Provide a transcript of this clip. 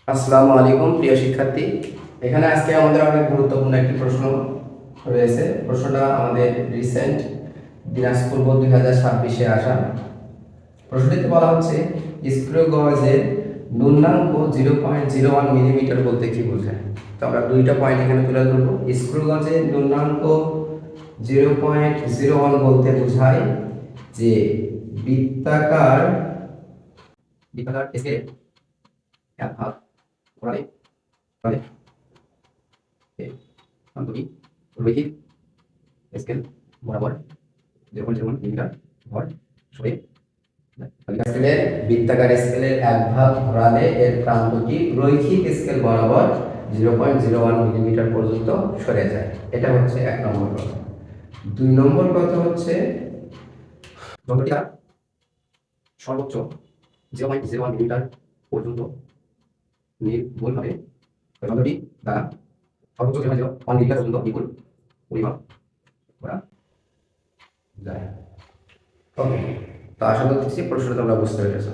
আসসালামু আলাইকুম প্রিয় শিক্ষার্থী। এখানে আজকে আমাদের অনেক গুরুত্বপূর্ণ একটি প্রশ্ন রয়েছে। প্রশ্নটা আমাদের রিসেন্ট দিনাজপুর বোর্ড 2026-এ আসা। প্রশ্নটিতে বলা হচ্ছে স্ক্রু গজের ন্যূনাঙ্ক 0.01 মিলিমিটার বলতে কি বোঝায়। তো আমরা দুইটা পয়েন্ট এখানে তুলে ধরবো। স্ক্রু গজের ন্যূনাঙ্ক 0.01 বলতে বোঝায় যে বৃত্তাকার বৃত্তাকার স্কেল এক ভাগ ঘোরালে ঘোরালে প্রান্তটি রৈখিক স্কেল বরাবর 0.01 মিলিমিটার ভর সরে স্কেলের বৃত্তাকার স্কেলের এক ভাগ ঘোরালে এর প্রান্তটি রৈখিক স্কেল বরাবর 0.01 মিলিমিটার পর্যন্ত সরে যায়। এটা হচ্ছে এক নম্বর কথা। দুই নম্বর কথা হচ্ছে যন্ত্রটি সর্বোচ্চ 0.01 মিলিমিটার পর্যন্ত নির্ভুলভাবে যন্ত্রটি দ্বারা সর্বোচ্চ 0.01 মিলিমিটার পর্যন্ত নির্ভুল পরিমাপ করা যায়। তো আশা করতেছি প্রশ্নটা তোমরা বুঝতে পেরেছো।